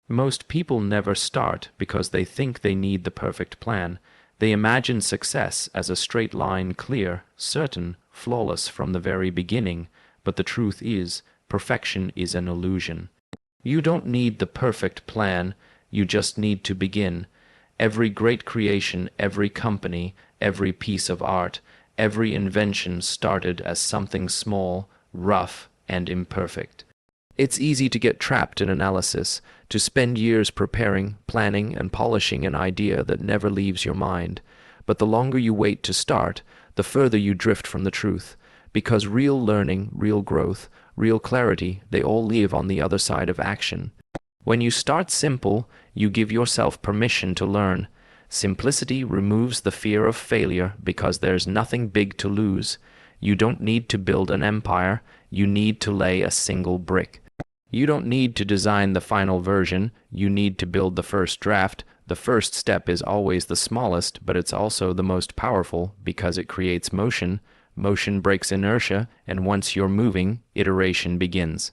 Most people never start because they think they need the perfect plan. They imagine success as a straight line, clear, certain, flawless from the very beginning, but the truth is, perfection is an illusion. You don't need the perfect plan, you just need to begin. Every great creation, every company, every piece of art, every invention started as something small, rough, and imperfect. It's easy to get trapped in analysis, to spend years preparing, planning, and polishing an idea that never leaves your mind. But the longer you wait to start, the further you drift from the truth, because real learning, real growth, real clarity, they all live on the other side of action. When you start simple, you give yourself permission to learn. Simplicity removes the fear of failure because there's nothing big to lose. You don't need to build an empire, you need to lay a single brick. You don't need to design the final version, you need to build the first draft. The first step is always the smallest, but it's also the most powerful because it creates motion. Motion breaks inertia, and once you're moving, iteration begins.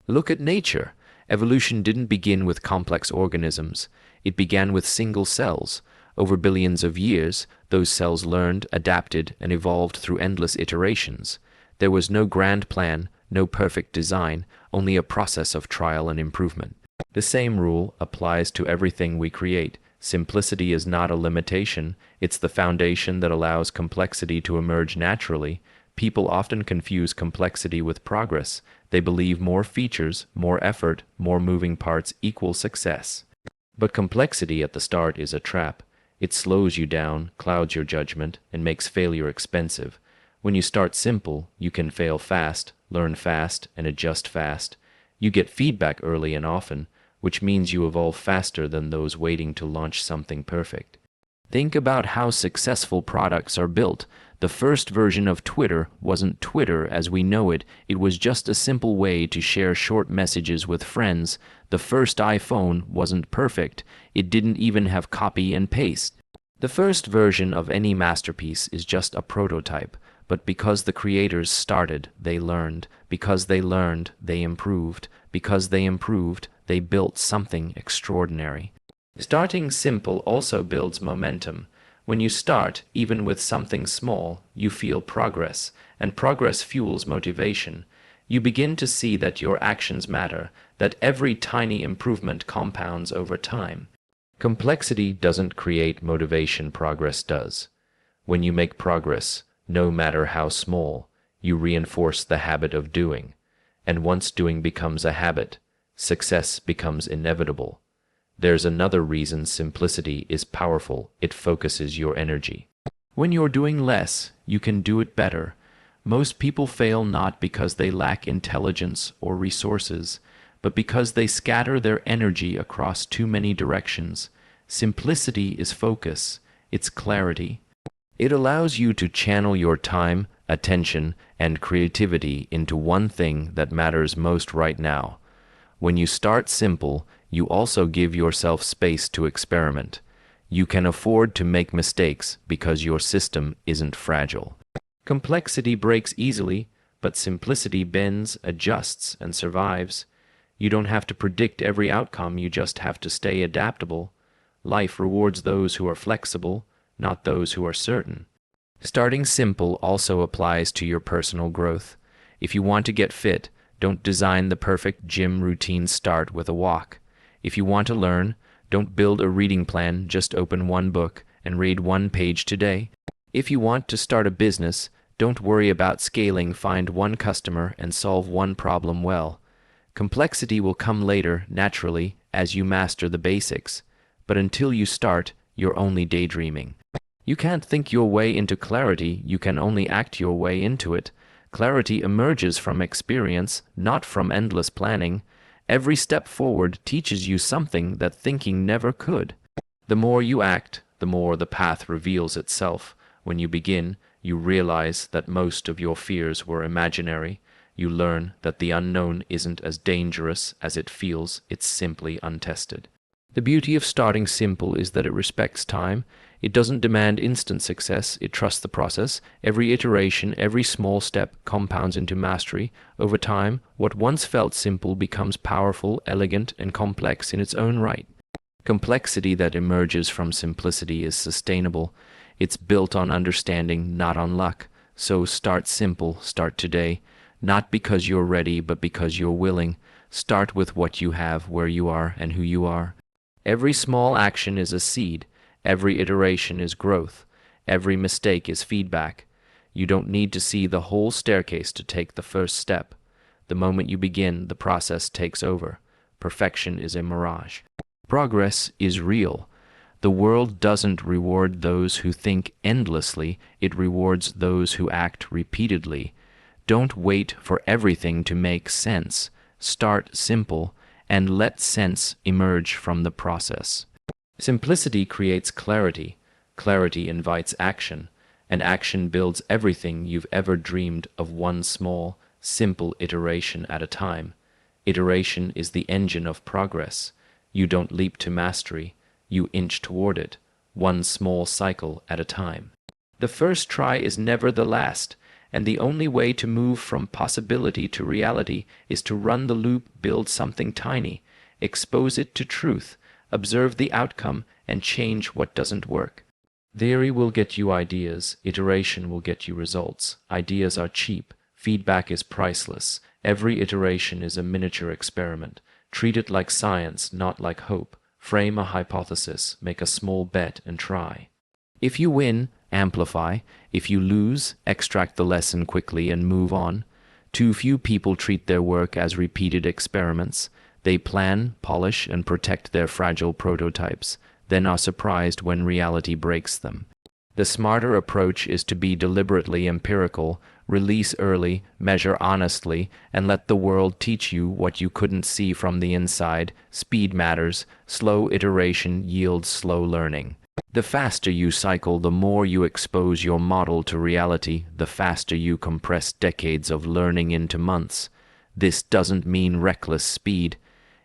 Look at nature. Evolution didn't begin with complex organisms. It began with single cells. Over billions of years, those cells learned, adapted, and evolved through endless iterations. There was no grand plan, no perfect design, only a process of trial and improvement. The same rule applies to everything we create. Simplicity is not a limitation, it's the foundation that allows complexity to emerge naturally. People often confuse complexity with progress. They believe more features, more effort, more moving parts equal success. But complexity at the start is a trap. It slows you down, clouds your judgment, and makes failure expensive. When you start simple, you can fail fast, learn fast, and adjust fast. You get feedback early and often, which means you evolve faster than those waiting to launch something perfect. Think about how successful products are built. The first version of Twitter wasn't Twitter as we know it. It was just a simple way to share short messages with friends. The first iPhone wasn't perfect. It didn't even have copy and paste. The first version of any masterpiece is just a prototype. But because the creators started, they learned. Because they learned, they improved. Because they improved, they built something extraordinary. Starting simple also builds momentum. When you start, even with something small, you feel progress, and progress fuels motivation. You begin to see that your actions matter, that every tiny improvement compounds over time. Complexity doesn't create motivation, progress does. When you make progress, no matter how small, you reinforce the habit of doing. And once doing becomes a habit, success becomes inevitable. There's another reason simplicity is powerful. It focuses your energy. When you're doing less, you can do it better. Most people fail not because they lack intelligence or resources, but because they scatter their energy across too many directions. Simplicity is focus. It's clarity. It allows you to channel your time, attention, and creativity into one thing that matters most right now. When you start simple, you also give yourself space to experiment. You can afford to make mistakes because your system isn't fragile. Complexity breaks easily, but simplicity bends, adjusts, and survives. You don't have to predict every outcome, you just have to stay adaptable. Life rewards those who are flexible, not those who are certain. Starting simple also applies to your personal growth. If you want to get fit, don't design the perfect gym routine. Start with a walk. If you want to learn, don't build a reading plan, just open one book and read one page today. If you want to start a business, don't worry about scaling, find one customer and solve one problem well. Complexity will come later, naturally, as you master the basics. But until you start, you're only daydreaming. You can't think your way into clarity, you can only act your way into it. Clarity emerges from experience, not from endless planning. Every step forward teaches you something that thinking never could. The more you act, the more the path reveals itself. When you begin, you realize that most of your fears were imaginary. You learn that the unknown isn't as dangerous as it feels, it's simply untested. The beauty of starting simple is that it respects time. It doesn't demand instant success, it trusts the process. Every iteration, every small step compounds into mastery. Over time, what once felt simple becomes powerful, elegant, and complex in its own right. Complexity that emerges from simplicity is sustainable. It's built on understanding, not on luck. So start simple, start today. Not because you're ready, but because you're willing. Start with what you have, where you are, and who you are. Every small action is a seed. Every iteration is growth. Every mistake is feedback. You don't need to see the whole staircase to take the first step. The moment you begin, the process takes over. Perfection is a mirage. Progress is real. The world doesn't reward those who think endlessly, it rewards those who act repeatedly. Don't wait for everything to make sense. Start simple and let sense emerge from the process. Simplicity creates clarity. Clarity invites action, and action builds everything you've ever dreamed of, one small, simple iteration at a time. Iteration is the engine of progress. You don't leap to mastery, you inch toward it, one small cycle at a time. The first try is never the last, and the only way to move from possibility to reality is to run the loop, build something tiny, expose it to truth, observe the outcome, and change what doesn't work. Theory will get you ideas, iteration will get you results. Ideas are cheap, feedback is priceless. Every iteration is a miniature experiment. Treat it like science, not like hope. Frame a hypothesis, make a small bet, and try. If you win, amplify. If you lose, extract the lesson quickly and move on. Too few people treat their work as repeated experiments. They plan, polish, and protect their fragile prototypes, then are surprised when reality breaks them. The smarter approach is to be deliberately empirical, release early, measure honestly, and let the world teach you what you couldn't see from the inside. Speed matters. Slow iteration yields slow learning. The faster you cycle, the more you expose your model to reality, the faster you compress decades of learning into months. This doesn't mean reckless speed.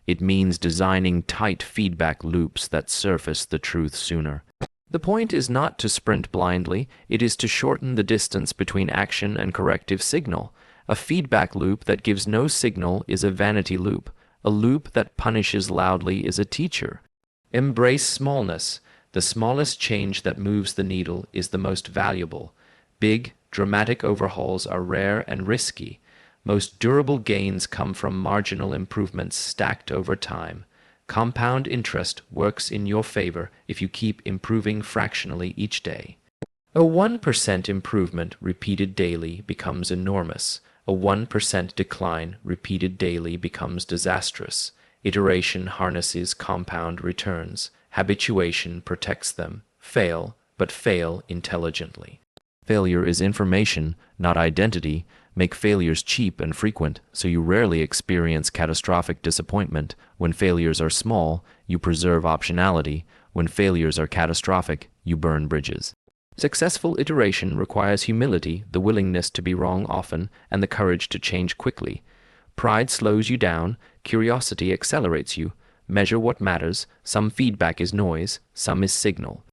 It means designing tight feedback loops that surface the truth sooner. The point is not to sprint blindly, it is to shorten the distance between action and corrective signal. A feedback loop that gives no signal is a vanity loop. A loop that punishes loudly is a teacher. Embrace smallness. The smallest change that moves the needle is the most valuable. Big, dramatic overhauls are rare and risky. Most durable gains come from marginal improvements stacked over time. Compound interest works in your favor if you keep improving fractionally each day. A 1% improvement repeated daily becomes enormous. A 1% decline repeated daily becomes disastrous. Iteration harnesses compound returns. Habituation protects them. Fail, but fail intelligently. Failure is information, not identity. Make failures cheap and frequent, so you rarely experience catastrophic disappointment. When failures are small, you preserve optionality. When failures are catastrophic, you burn bridges. Successful iteration requires humility, the willingness to be wrong often, and the courage to change quickly. Pride slows you down, curiosity accelerates you. Measure what matters. Some feedback is noise, some is signal.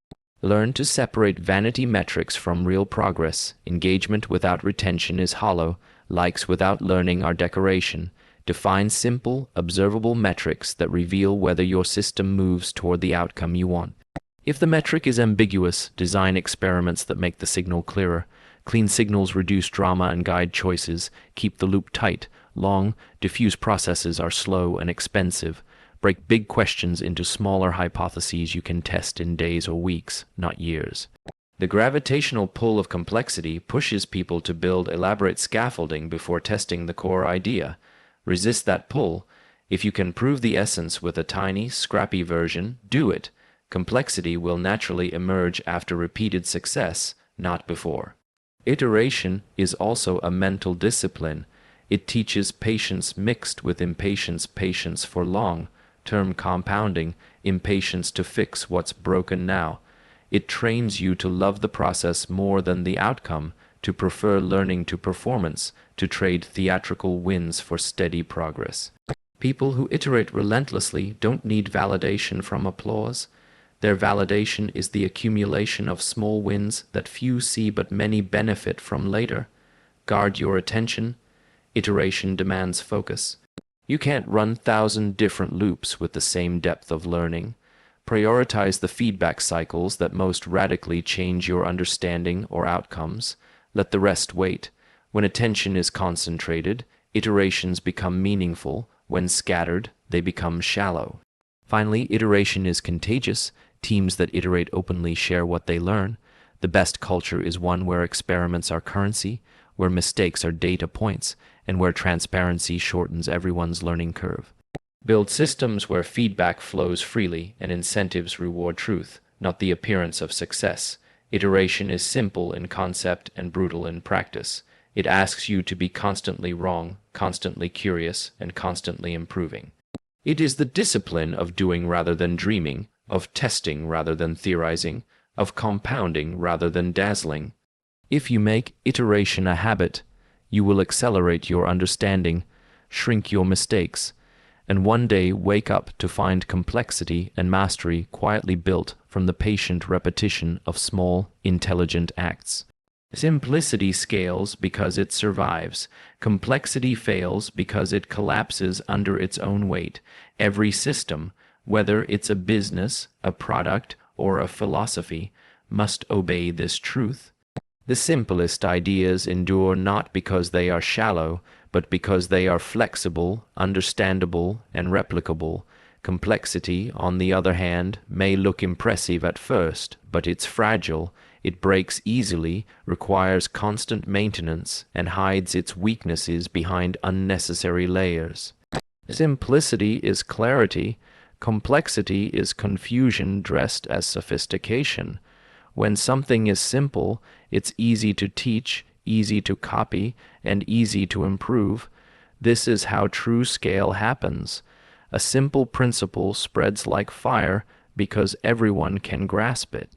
Learn to separate vanity metrics from real progress. Engagement without retention is hollow. Likes without learning are decoration. Define simple, observable metrics that reveal whether your system moves toward the outcome you want. If the metric is ambiguous, design experiments that make the signal clearer. Clean signals reduce drama and guide choices. Keep the loop tight. Long, diffuse processes are slow and expensive. Break big questions into smaller hypotheses you can test in days or weeks, not years. The gravitational pull of complexity pushes people to build elaborate scaffolding before testing the core idea. Resist that pull. If you can prove the essence with a tiny, scrappy version, do it. Complexity will naturally emerge after repeated success, not before. Iteration is also a mental discipline. It teaches patience mixed with impatience, patience for long-term compounding, impatience to fix what's broken now. It trains you to love the process more than the outcome, to prefer learning to performance, to trade theatrical wins for steady progress. People who iterate relentlessly don't need validation from applause. Their validation is the accumulation of small wins that few see but many benefit from later. Guard your attention. Iteration demands focus. You can't run 1,000 different loops with the same depth of learning. Prioritize the feedback cycles that most radically change your understanding or outcomes. Let the rest wait. When attention is concentrated, iterations become meaningful. When scattered, they become shallow. Finally, iteration is contagious. Teams that iterate openly share what they learn. The best culture is one where experiments are currency, where mistakes are data points, and where transparency shortens everyone's learning curve. Build systems where feedback flows freely and incentives reward truth, not the appearance of success. Iteration is simple in concept and brutal in practice. It asks you to be constantly wrong, constantly curious, and constantly improving. It is the discipline of doing rather than dreaming, of testing rather than theorizing, of compounding rather than dazzling. If you make iteration a habit, you will accelerate your understanding, shrink your mistakes, and one day wake up to find complexity and mastery quietly built from the patient repetition of small, intelligent acts. Simplicity scales because it survives. Complexity fails because it collapses under its own weight. Every system, whether it's a business, a product, or a philosophy, must obey this truth. The simplest ideas endure not because they are shallow, but because they are flexible, understandable, and replicable. Complexity, on the other hand, may look impressive at first, but it's fragile. It breaks easily, requires constant maintenance, and hides its weaknesses behind unnecessary layers. Simplicity is clarity. Complexity is confusion dressed as sophistication. When something is simple, it's easy to teach, easy to copy, and easy to improve. This is how true scale happens. A simple principle spreads like fire because everyone can grasp it.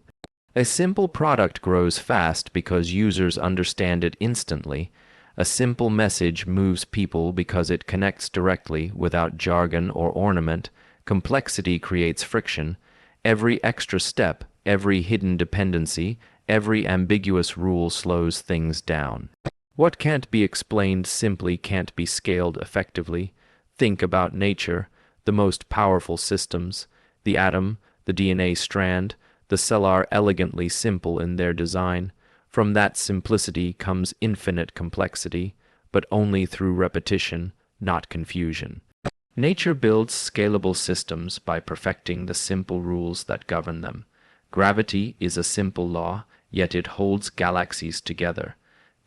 A simple product grows fast because users understand it instantly. A simple message moves people because it connects directly without jargon or ornament. Complexity creates friction. Every extra step, every hidden dependency, every ambiguous rule slows things down. What can't be explained simply can't be scaled effectively. Think about nature, the most powerful systems, the atom, the DNA strand, the cell are elegantly simple in their design. From that simplicity comes infinite complexity, but only through repetition, not confusion. Nature builds scalable systems by perfecting the simple rules that govern them. Gravity is a simple law, yet it holds galaxies together.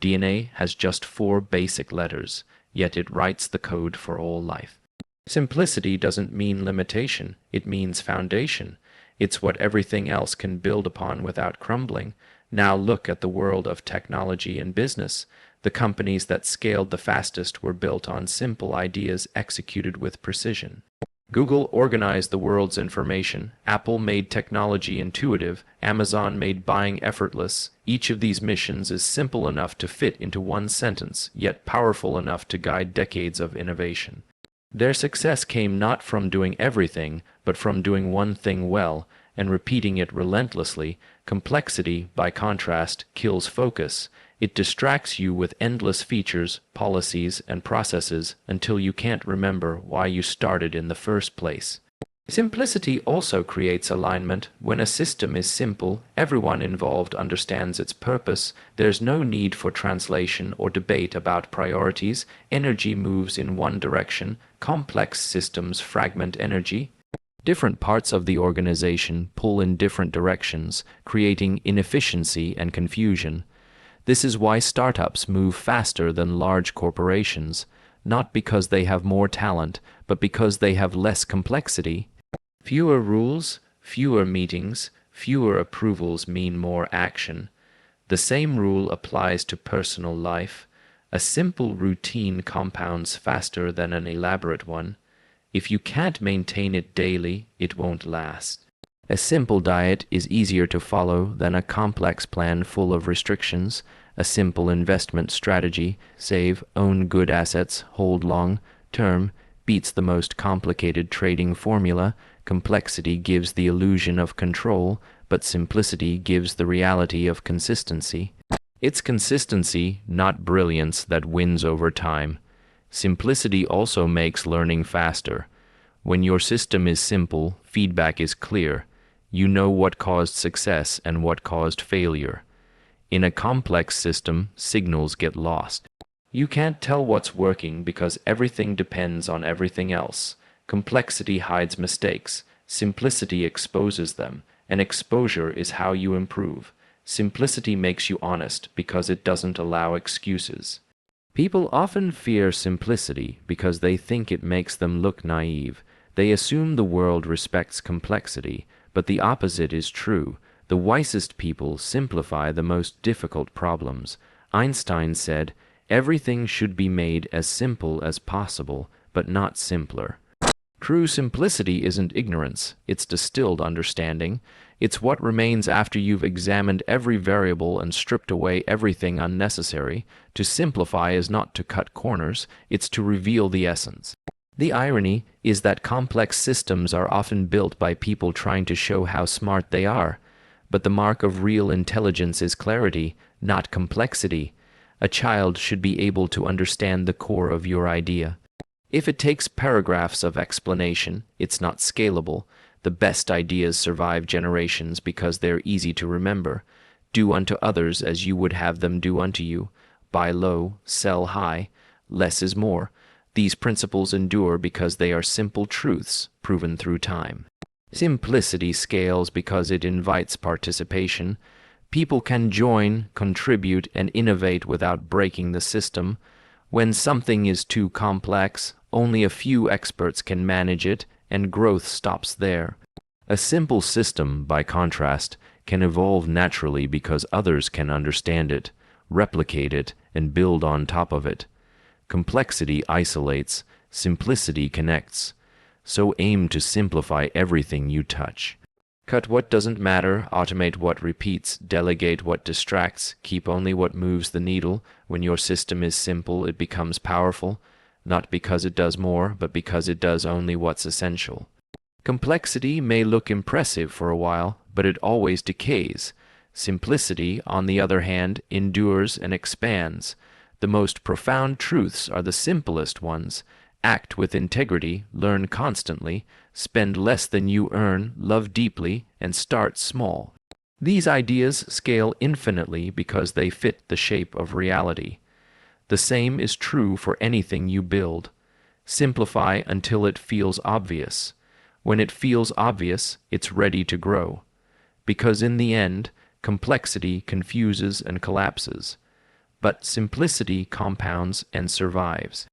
DNA has just 4 basic letters, yet it writes the code for all life. Simplicity doesn't mean limitation, it means foundation. It's what everything else can build upon without crumbling. Now look at the world of technology and business. The companies that scaled the fastest were built on simple ideas executed with precision. Google organized the world's information. Apple made technology intuitive. Amazon made buying effortless. Each of these missions is simple enough to fit into one sentence, yet powerful enough to guide decades of innovation. Their success came not from doing everything, but from doing one thing well and repeating it relentlessly. Complexity, by contrast, kills focus. It distracts you with endless features, policies, and processes until you can't remember why you started in the first place. Simplicity also creates alignment. When a system is simple, everyone involved understands its purpose. There's no need for translation or debate about priorities. Energy moves in one direction. Complex systems fragment energy. Different parts of the organization pull in different directions, creating inefficiency and confusion. This is why startups move faster than large corporations, not because they have more talent, but because they have less complexity. Fewer rules, fewer meetings, fewer approvals mean more action. The same rule applies to personal life. A simple routine compounds faster than an elaborate one. If you can't maintain it daily, it won't last. A simple diet is easier to follow than a complex plan full of restrictions. A simple investment strategy, save, own good assets, hold long term, beats the most complicated trading formula. Complexity gives the illusion of control, but simplicity gives the reality of consistency. It's consistency, not brilliance, that wins over time. Simplicity also makes learning faster. When your system is simple, feedback is clear. You know what caused success and what caused failure. In a complex system, signals get lost. You can't tell what's working because everything depends on everything else. Complexity hides mistakes. Simplicity exposes them, and exposure is how you improve. Simplicity makes you honest because it doesn't allow excuses. People often fear simplicity because they think it makes them look naive. They assume the world respects complexity, but the opposite is true. The wisest people simplify the most difficult problems. Einstein said, "Everything should be made as simple as possible, but not simpler." True simplicity isn't ignorance, it's distilled understanding. It's what remains after you've examined every variable and stripped away everything unnecessary. To simplify is not to cut corners, it's to reveal the essence. The irony is that complex systems are often built by people trying to show how smart they are. But the mark of real intelligence is clarity, not complexity. A child should be able to understand the core of your idea. If it takes paragraphs of explanation, it's not scalable. The best ideas survive generations because they're easy to remember. Do unto others as you would have them do unto you. Buy low, sell high. Less is more. These principles endure because they are simple truths proven through time. Simplicity scales because it invites participation. People can join, contribute, and innovate without breaking the system. When something is too complex, only a few experts can manage it, and growth stops there. A simple system, by contrast, can evolve naturally because others can understand it, replicate it, and build on top of it. Complexity isolates, simplicity connects. So aim to simplify everything you touch. Cut what doesn't matter, automate what repeats, delegate what distracts, keep only what moves the needle. When your system is simple, it becomes powerful, not because it does more, but because it does only what's essential. Complexity may look impressive for a while, but it always decays. Simplicity, on the other hand, endures and expands. The most profound truths are the simplest ones. Act with integrity, learn constantly, spend less than you earn, love deeply, and start small. These ideas scale infinitely because they fit the shape of reality. The same is true for anything you build. Simplify until it feels obvious. When it feels obvious, it's ready to grow. Because in the end, complexity confuses and collapses. But simplicity compounds and survives.